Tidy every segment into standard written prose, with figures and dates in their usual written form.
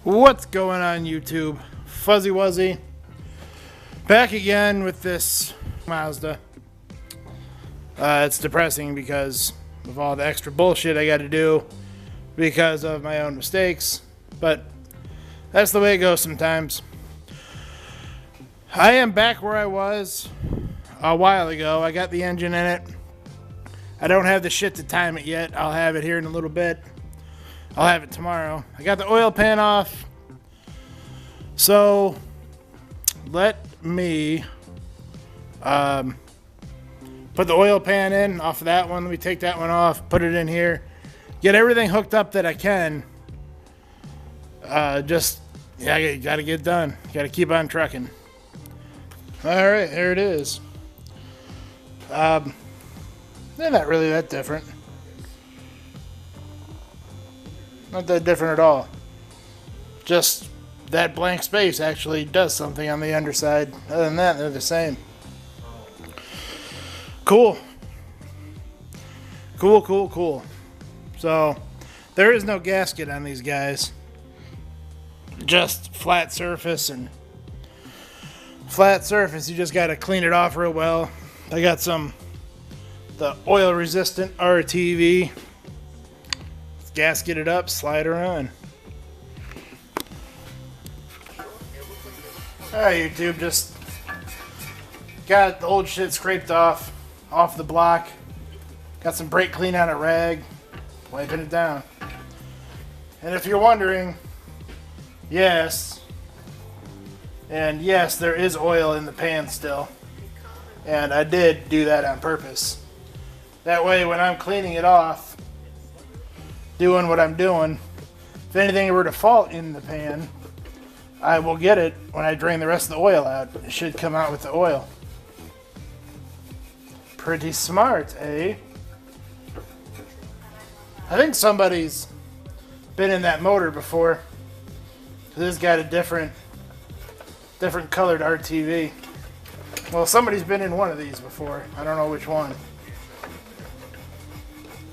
What's going on YouTube? Fuzzy Wuzzy back again with this Mazda. It's depressing because of all the extra bullshit I got to do because of my own mistakes, but that's the way it goes sometimes. I am back where I was a while ago. I got the engine in it. I don't have the shit to time it yet. I'll have it here in a little bit. I'll have it tomorrow. I got the oil pan off. So let me put the oil pan in off of that one. Let me take that one off, put it in here, get everything hooked up that I can. I gotta get it done. Gotta keep on trucking. All right, there it is. They're not really that different. Not that different at all. Just that blank space actually does something on the underside. Other than that, they're the same. Cool. Cool. So, there is no gasket on these guys. Just flat surface, and flat surface, you just got to clean it off real well. I got the oil resistant RTV. Gasket it up, slide her on. Alright, YouTube, just got the old shit scraped off the block. Got some brake clean on a rag, wiping it down. And if you're wondering, yes, there is oil in the pan still. And I did do that on purpose. That way, when I'm cleaning it off, doing what I'm doing, if anything were to fall in the pan, I will get it when I drain the rest of the oil out. It should come out with the oil. Pretty smart, eh? I think somebody's been in that motor before. This got a different colored RTV. Well, somebody's been in one of these before. I don't know which one.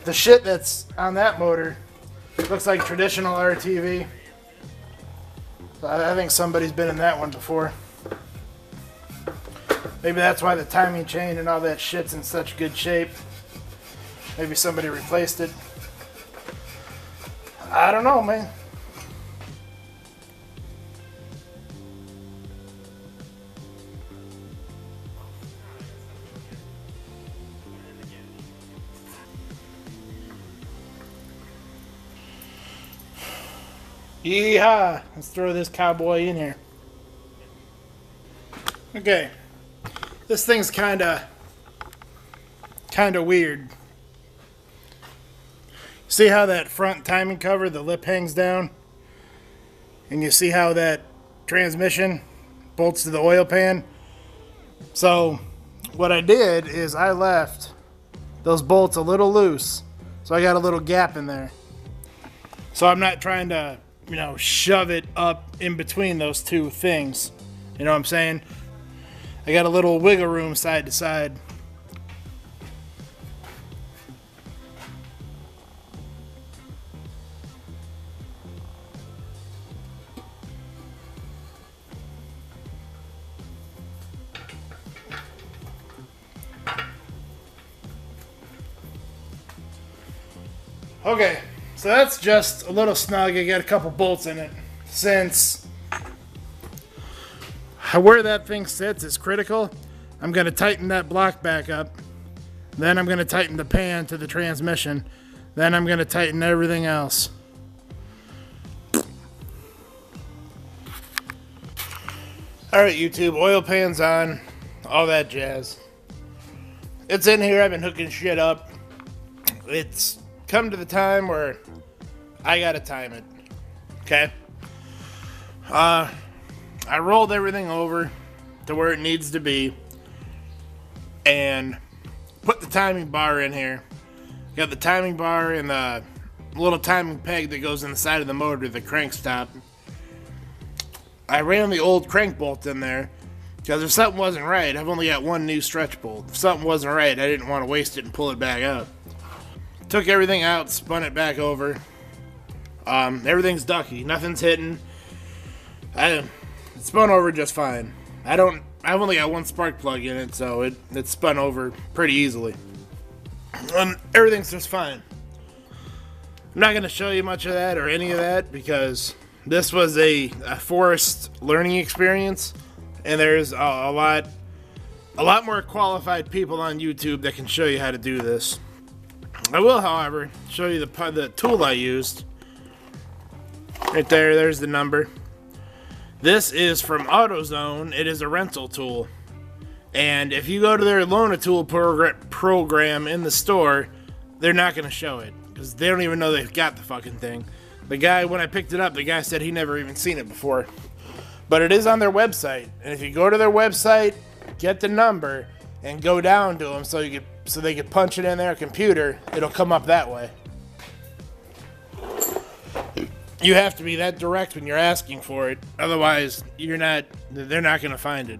The shit that's on that motor looks like traditional RTV. So I think somebody's been in that one before. Maybe that's why the timing chain and all that shit's in such good shape. Maybe somebody replaced it. I don't know, man. Yeehaw! Let's throw this cowboy in here. Okay. This thing's kinda weird. See how that front timing cover, the lip hangs down? And you see how that transmission bolts to the oil pan? So, what I did is I left those bolts a little loose. So I got a little gap in there. So I'm not trying to shove it up in between those two things. You know what I'm saying? I got a little wiggle room side to side. Okay. So that's just a little snug. I got a couple bolts in it. Since where that thing sits is critical, I'm going to tighten that block back up. Then I'm going to tighten the pan to the transmission. Then I'm going to tighten everything else. Alright, YouTube, oil pan's on. All that jazz. It's in here. I've been hooking shit up. It's come to the time where I gotta time it. Okay? I rolled everything over to where it needs to be and put the timing bar in here. Got the timing bar and the little timing peg that goes in the side of the motor, the crank stop. I ran the old crank bolt in there because if something wasn't right, I've only got one new stretch bolt. If something wasn't right, I didn't want to waste it and pull it back out. Took everything out, spun it back over. Everything's ducky. Nothing's hitting. It spun over just fine. I've only got one spark plug in it, so it spun over pretty easily. Everything's just fine. I'm not going to show you much of that or any of that because this was a forced learning experience, and there's a lot more qualified people on YouTube that can show you how to do this. I will, however, show you the tool I used. Right there, there's the number. This is from AutoZone. It is a rental tool. And if you go to their loan-a-tool program in the store, they're not going to show it. Because they don't even know they've got the fucking thing. The guy, when I picked it up, the guy said he never even seen it before. But it is on their website. And if you go to their website, get the number, and go down to them so they could punch it in their computer, it'll come up that way. You have to be that direct when you're asking for it. Otherwise, they're not going to find it.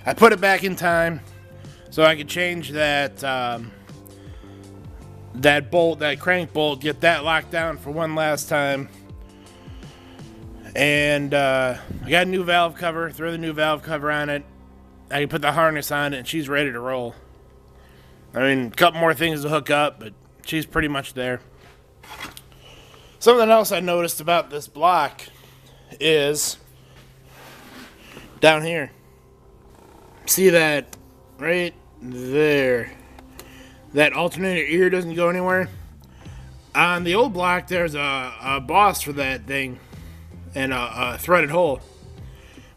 I put it back in time so I could change that that crank bolt, get that locked down for one last time. And I got a new valve cover, throw the new valve cover on it. I can put the harness on it and she's ready to roll. I mean, a couple more things to hook up, but she's pretty much there. Something else I noticed about this block is down here. See that right there? That alternator ear doesn't go anywhere. On the old block, there's a boss for that thing and a threaded hole.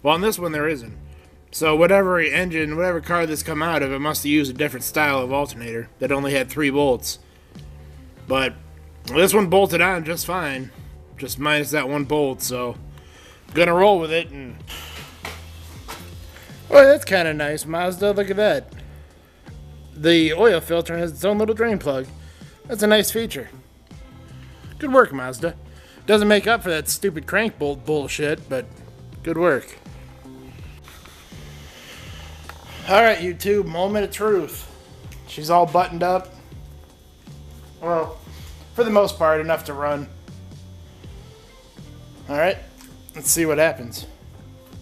Well, on this one, there isn't. So whatever car this come out of, it must have used a different style of alternator that only had 3 bolts. But this one bolted on just fine, just minus that 1 bolt, so I'm gonna roll with it. And oh, that's kind of nice, Mazda. Look at that. The oil filter has its own little drain plug. That's a nice feature. Good work, Mazda. Doesn't make up for that stupid crank bolt bullshit, but good work. Alright, YouTube, moment of truth. She's all buttoned up. Well, for the most part, enough to run. Alright, let's see what happens.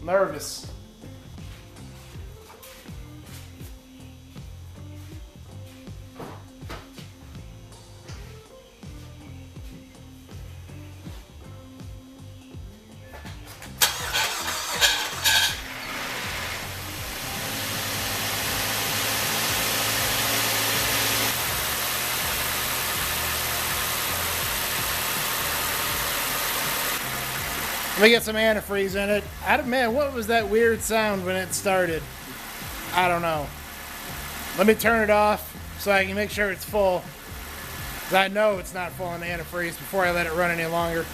Nervous. Let me get some antifreeze in it. Man, what was that weird sound when it started? I don't know. Let me turn it off so I can make sure it's full. Because I know it's not full on antifreeze before I let it run any longer.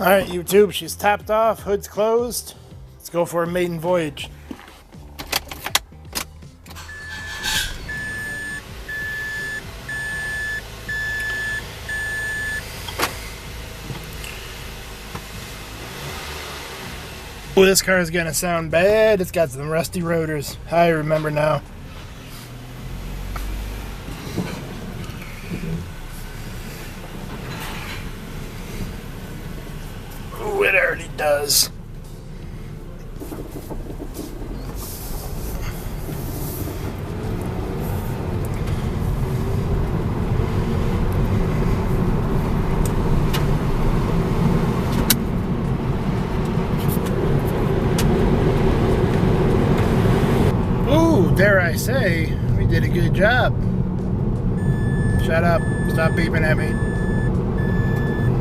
Alright, YouTube, she's topped off, hood's closed. Let's go for a maiden voyage. Oh, this car is gonna sound bad. It's got some rusty rotors. I remember now. Oh, it already does. Dare I say, we did a good job. Shut up. Stop beeping at me.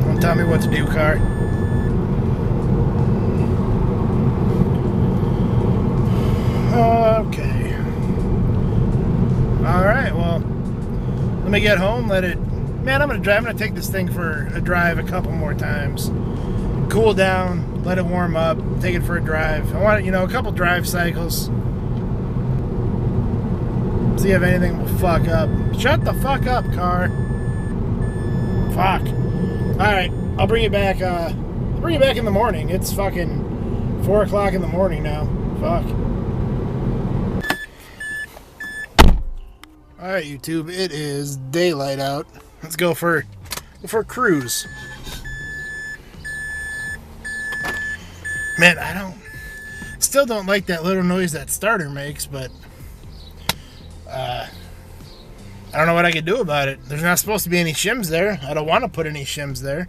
Don't tell me what to do, car. Okay. Alright, well, let me get home, Man, I'm gonna take this thing for a drive a couple more times. Cool down, let it warm up, take it for a drive. I want, a couple drive cycles. See if anything will fuck up. Shut the fuck up, car. Fuck. Alright, I'll bring you back, in the morning. It's fucking 4 o'clock in the morning now. Fuck. Alright, YouTube, it is daylight out. Let's go for a cruise. Man, still don't like that little noise that starter makes, but I don't know what I could do about it. There's not supposed to be any shims there. I don't want to put any shims there.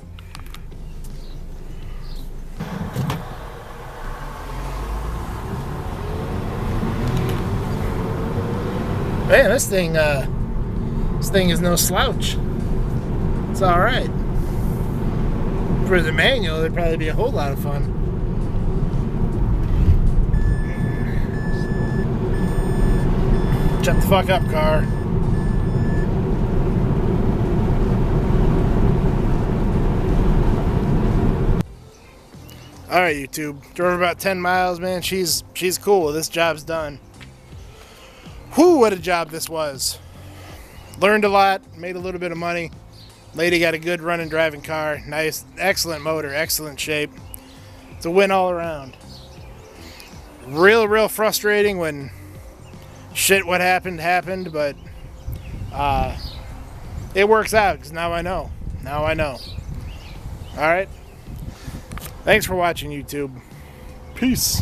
Man, this thing is no slouch. It's all right. For the manual, it'd probably be a whole lot of fun. Shut the fuck up, car. Alright, YouTube. Drove about 10 miles, man. She's cool. This job's done. Whew, what a job this was. Learned a lot, made a little bit of money. Lady got a good running driving car. Nice, excellent motor, excellent shape. It's a win all around. Real frustrating when shit what happened, but it works out because now I know. Now I know. Alright. Thanks for watching, YouTube. Peace.